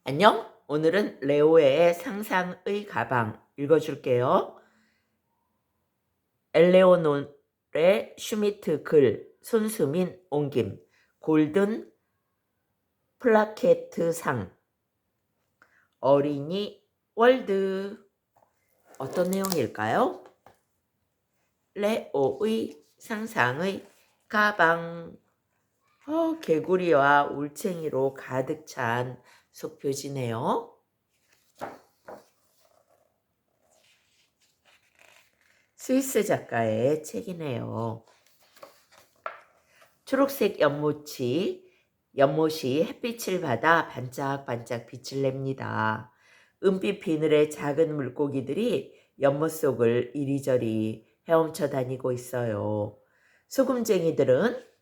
안녕? 오늘은 레오의 상상의 가방 읽어줄게요. 엘레오노의 슈미트 글, 손수민 옮김, 골든 플라케트상, 어린이 월드. 어떤 내용일까요? 레오의 상상의 가방. 개구리와 울챙이로 가득 찬 속표지네요. 스위스 작가의 책이네요. 초록색 연못이 햇빛을 받아 반짝반짝 빛을 냅니다. 은빛 비늘의 작은 물고기들이 연못 속을 이리저리 헤엄쳐 다니고 있어요. 소금쟁이들은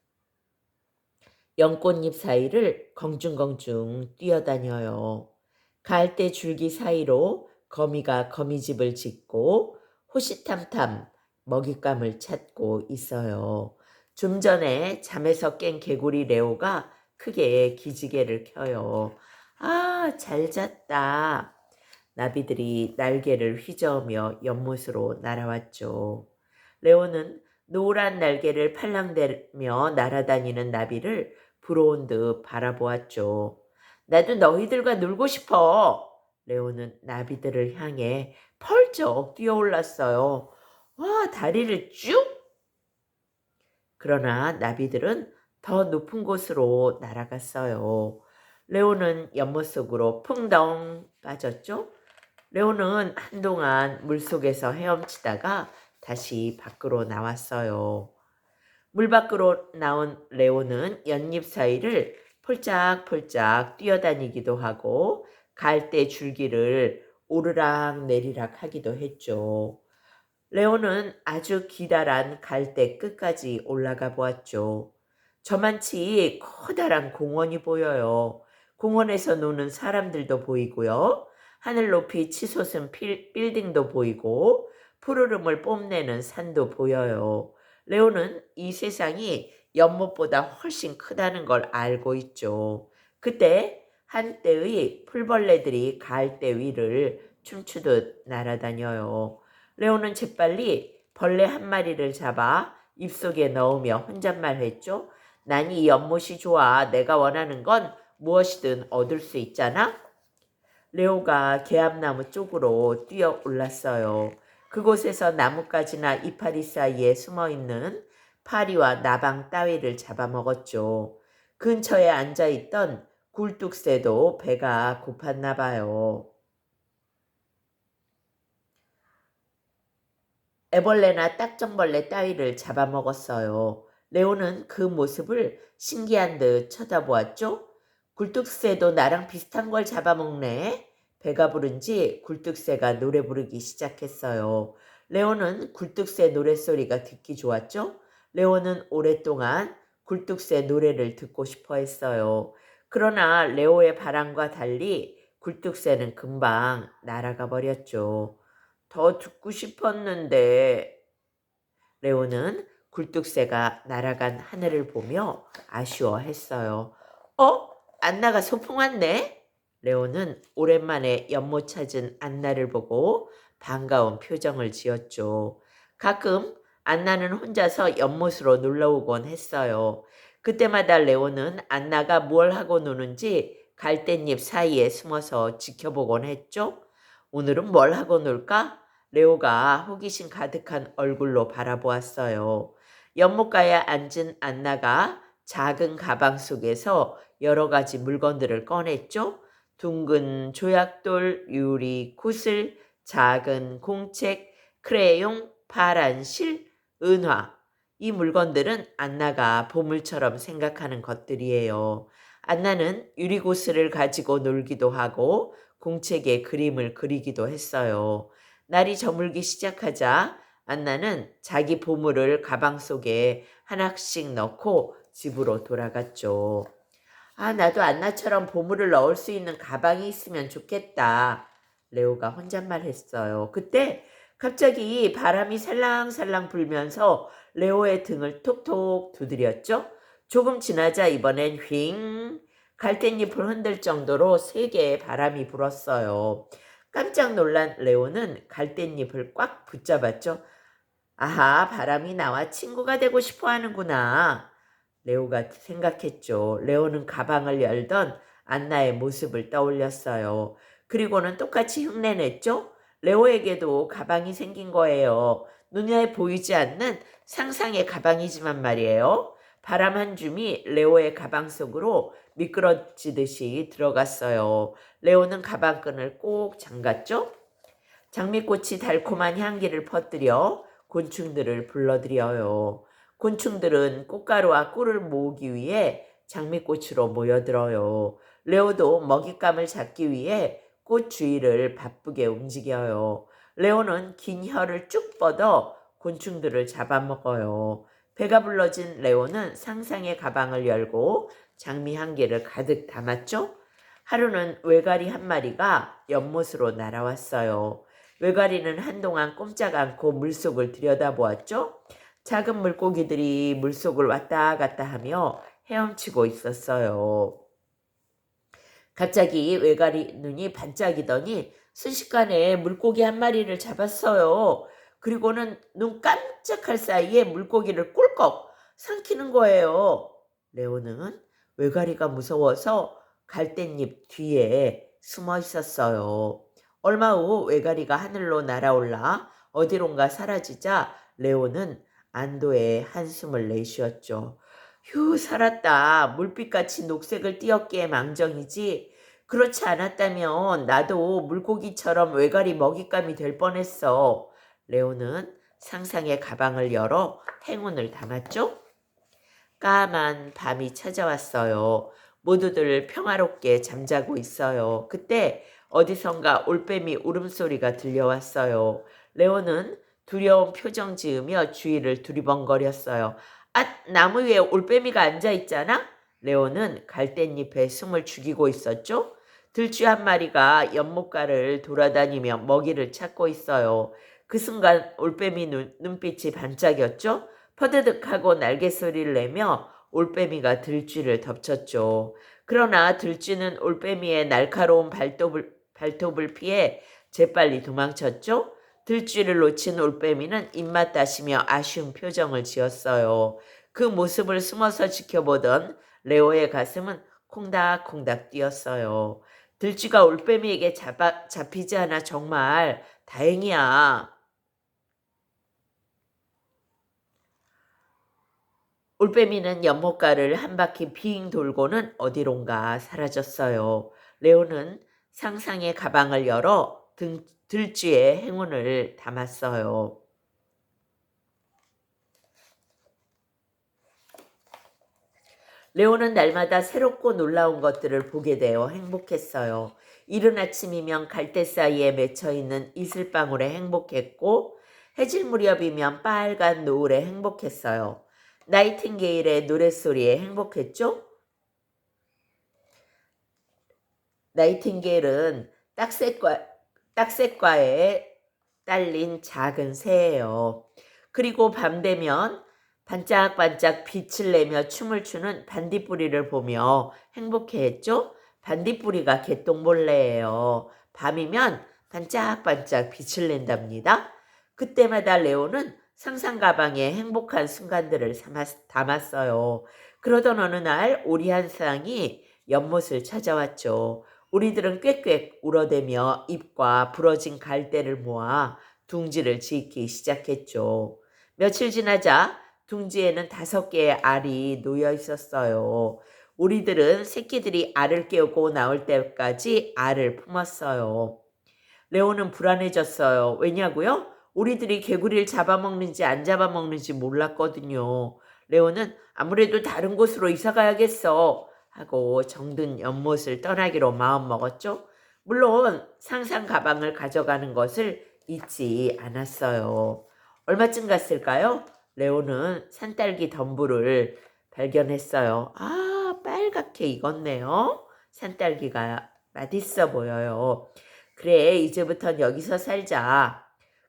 연꽃잎 사이를 공중공중 뛰어다녀요. 갈대 줄기 사이로 거미가 거미집을 짓고 호시탐탐 먹잇감을 찾고 있어요. 좀 전에 잠에서 깬 개구리 레오가 크게 기지개를 켜요. 아, 잘 잤다. 나비들이 날개를 휘저으며 연못으로 날아왔죠. 레오는 노란 날개를 팔랑대며 날아다니는 나비를 부러운 듯 바라보았죠. 나도 너희들과 놀고 싶어. 레오는 나비들을 향해 펄쩍 뛰어올랐어요. 와, 다리를 쭉! 그러나 나비들은 더 높은 곳으로 날아갔어요. 레오는 연못 속으로 풍덩 빠졌죠. 레오는 한동안 물속에서 헤엄치다가 다시 밖으로 나왔어요. 물 밖으로 나온 레오는 연잎 사이를 폴짝폴짝 뛰어다니기도 하고 갈대 줄기를 오르락 내리락 하기도 했죠. 레오는 아주 기다란 갈대 끝까지 올라가 보았죠. 저만치 커다란 공원이 보여요. 공원에서 노는 사람들도 보이고요. 하늘 높이 치솟은 빌딩도 보이고 푸르름을 뽐내는 산도 보여요. 레오는 이 세상이 연못보다 훨씬 크다는 걸 알고 있죠. 그때 한때의 풀벌레들이 갈대 위를 춤추듯 날아다녀요. 레오는 재빨리 벌레 한 마리를 잡아 입속에 넣으며 혼잣말했죠. 난 이 연못이 좋아. 내가 원하는 건 무엇이든 얻을 수 있잖아. 레오가 개암나무 쪽으로 뛰어 올랐어요. 그곳에서 나뭇가지나 이파리 사이에 숨어있는 파리와 나방 따위를 잡아먹었죠. 근처에 앉아있던 굴뚝새도 배가 고팠나 봐요. 애벌레나 딱정벌레 따위를 잡아먹었어요. 레오는 그 모습을 신기한 듯 쳐다보았죠. 굴뚝새도 나랑 비슷한 걸 잡아먹네. 배가 부른지 굴뚝새가 노래 부르기 시작했어요. 레오는 굴뚝새 노랫소리가 듣기 좋았죠. 레오는 오랫동안 굴뚝새 노래를 듣고 싶어 했어요. 그러나 레오의 바람과 달리 굴뚝새는 금방 날아가 버렸죠. 더 듣고 싶었는데. 레오는 굴뚝새가 날아간 하늘을 보며 아쉬워했어요. 안나가 소풍 왔네? 레오는 오랜만에 연못 찾은 안나를 보고 반가운 표정을 지었죠. 가끔 안나는 혼자서 연못으로 놀러오곤 했어요. 그때마다 레오는 안나가 뭘 하고 노는지 갈대잎 사이에 숨어서 지켜보곤 했죠. 오늘은 뭘 하고 놀까? 레오가 호기심 가득한 얼굴로 바라보았어요. 연못가에 앉은 안나가 작은 가방 속에서 여러 가지 물건들을 꺼냈죠. 둥근 조약돌, 유리, 구슬, 작은 공책, 크레용, 파란 실, 은화. 이 물건들은 안나가 보물처럼 생각하는 것들이에요. 안나는 유리구슬을 가지고 놀기도 하고 공책에 그림을 그리기도 했어요. 날이 저물기 시작하자 안나는 자기 보물을 가방 속에 하나씩 넣고 집으로 돌아갔죠. 아, 나도 안나처럼 보물을 넣을 수 있는 가방이 있으면 좋겠다. 레오가 혼잣말했어요. 그때 갑자기 바람이 살랑살랑 불면서 레오의 등을 톡톡 두드렸죠. 조금 지나자 이번엔 휑 갈대잎을 흔들 정도로 세게의 바람이 불었어요. 깜짝 놀란 레오는 갈대잎을 꽉 붙잡았죠. 아하, 바람이 나와 친구가 되고 싶어 하는구나. 레오가 생각했죠. 레오는 가방을 열던 안나의 모습을 떠올렸어요. 그리고는 똑같이 흉내냈죠. 레오에게도 가방이 생긴 거예요. 눈에 보이지 않는 상상의 가방이지만 말이에요. 바람 한 줌이 레오의 가방 속으로 미끄러지듯이 들어갔어요. 레오는 가방끈을 꼭 잠갔죠. 장미꽃이 달콤한 향기를 퍼뜨려 곤충들을 불러들여요. 곤충들은 꽃가루와 꿀을 모으기 위해 장미꽃으로 모여들어요. 레오도 먹잇감을 잡기 위해 꽃 주위를 바쁘게 움직여요. 레오는 긴 혀를 쭉 뻗어 곤충들을 잡아먹어요. 배가 불러진 레오는 상상의 가방을 열고 장미 향기를 가득 담았죠. 하루는 외가리 한 마리가 연못으로 날아왔어요. 외가리는 한동안 꼼짝 않고 물속을 들여다보았죠. 작은 물고기들이 물속을 왔다 갔다 하며 헤엄치고 있었어요. 갑자기 외가리 눈이 반짝이더니 순식간에 물고기 한 마리를 잡았어요. 그리고는 눈 깜짝할 사이에 물고기를 꿀꺽 삼키는 거예요. 레오는 외가리가 무서워서 갈대잎 뒤에 숨어 있었어요. 얼마 후 외가리가 하늘로 날아올라 어디론가 사라지자 레오는 안도의 한숨을 내쉬었죠. 휴, 살았다. 물빛같이 녹색을 띄었기에 망정이지. 그렇지 않았다면 나도 물고기처럼 외가리 먹잇감이 될 뻔했어. 레오는 상상의 가방을 열어 행운을 담았죠. 까만 밤이 찾아왔어요. 모두들 평화롭게 잠자고 있어요. 그때 어디선가 올빼미 울음소리가 들려왔어요. 레오는 두려운 표정 지으며 주위를 두리번거렸어요. 아, 나무 위에 올빼미가 앉아있잖아? 레오는 갈대잎에 숨을 죽이고 있었죠. 들쥐 한 마리가 연못가를 돌아다니며 먹이를 찾고 있어요. 그 순간 올빼미 눈빛이 반짝였죠. 퍼드득하고 날개소리를 내며 올빼미가 들쥐를 덮쳤죠. 그러나 들쥐는 올빼미의 날카로운 발톱을 피해 재빨리 도망쳤죠. 들쥐를 놓친 올빼미는 입맛 다시며 아쉬운 표정을 지었어요. 그 모습을 숨어서 지켜보던 레오의 가슴은 콩닥콩닥 뛰었어요. 들쥐가 올빼미에게 잡히지 않아 정말 다행이야. 올빼미는 연못가를 한 바퀴 빙 돌고는 어디론가 사라졌어요. 레오는 상상의 가방을 열어 들쥐의 행운을 담았어요. 레오는 날마다 새롭고 놀라운 것들을 보게 되어 행복했어요. 이른 아침이면 갈대 사이에 맺혀있는 이슬방울에 행복했고 해질 무렵이면 빨간 노을에 행복했어요. 나이팅게일의 노랫소리에 행복했죠? 나이팅게일은 딱새과에 딸린 작은 새예요. 그리고 밤 되면 반짝반짝 빛을 내며 춤을 추는 반딧불이를 보며 행복해했죠? 반딧불이가 개똥벌레예요. 밤이면 반짝반짝 빛을 낸답니다. 그때마다 레오는 상상 가방에 행복한 순간들을 담았어요. 그러던 어느 날 오리 한 쌍이 연못을 찾아왔죠. 오리들은 꽥꽥 울어대며 잎과 부러진 갈대를 모아 둥지를 짓기 시작했죠. 며칠 지나자 둥지에는 5개의 알이 놓여 있었어요. 오리들은 새끼들이 알을 깨우고 나올 때까지 알을 품었어요. 레오는 불안해졌어요. 왜냐고요? 오리들이 개구리를 잡아먹는지 안 잡아먹는지 몰랐거든요. 레오는 아무래도 다른 곳으로 이사 가야겠어 하고 정든 연못을 떠나기로 마음먹었죠. 물론 상상 가방을 가져가는 것을 잊지 않았어요. 얼마쯤 갔을까요? 레오는 산딸기 덤불을 발견했어요. 아, 빨갛게 익었네요. 산딸기가 맛있어 보여요. 그래, 이제부턴 여기서 살자.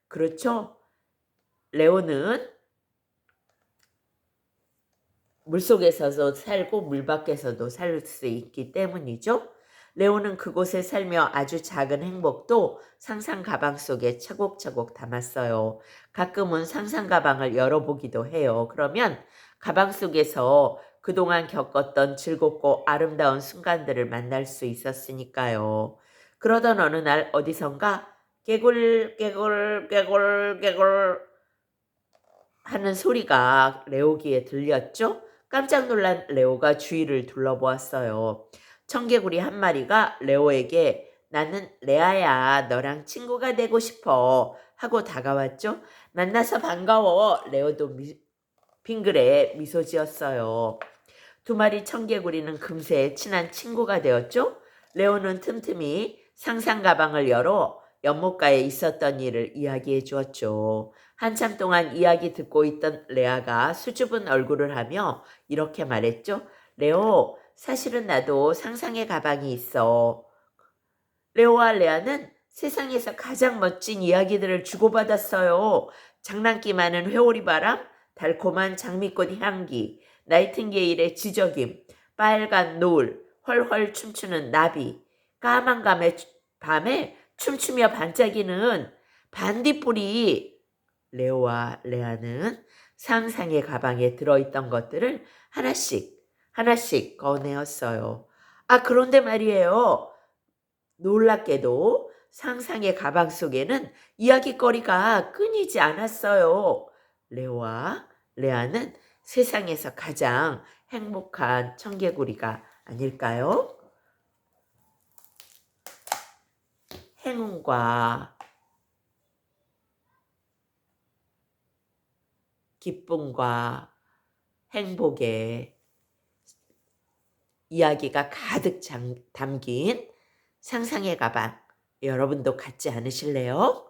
그렇죠? 레오는 물속에서도 살고 물 밖에서도 살 수 있기 때문이죠. 레오는 그곳에 살며 아주 작은 행복도 상상 가방 속에 차곡차곡 담았어요. 가끔은 상상 가방을 열어보기도 해요. 그러면 가방 속에서 그동안 겪었던 즐겁고 아름다운 순간들을 만날 수 있었으니까요. 그러던 어느 날 어디선가 개굴 개굴 개굴 개굴 하는 소리가 레오 귀에 들렸죠? 깜짝 놀란 레오가 주위를 둘러보았어요. 청개구리 한 마리가 레오에게 나는 레아야, 너랑 친구가 되고 싶어 하고 다가왔죠? 만나서 반가워. 레오도 빙그레 미소 지었어요. 두 마리 청개구리는 금세 친한 친구가 되었죠? 레오는 틈틈이 상상 가방을 열어 연못가에 있었던 일을 이야기해 주었죠. 한참 동안 이야기 듣고 있던 레아가 수줍은 얼굴을 하며 이렇게 말했죠. 레오, 사실은 나도 상상의 가방이 있어. 레오와 레아는 세상에서 가장 멋진 이야기들을 주고받았어요. 장난기 많은 회오리바람, 달콤한 장미꽃 향기, 나이팅게일의 지저김, 빨간 노을, 헐헐 춤추는 나비, 까만 밤에 춤추며 반짝이는 반딧불이. 레오와 레아는 상상의 가방에 들어있던 것들을 하나씩 꺼내었어요. 아, 그런데 말이에요. 놀랍게도 상상의 가방 속에는 이야깃거리가 끊이지 않았어요. 레오와 레아는 세상에서 가장 행복한 청개구리가 아닐까요? 행운과 기쁨과 행복의 이야기가 가득 담긴 상상의 가방, 여러분도 갖지 않으실래요?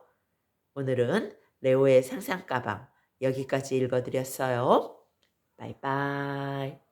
오늘은 레오의 상상 가방 여기까지 읽어드렸어요. 바이바이.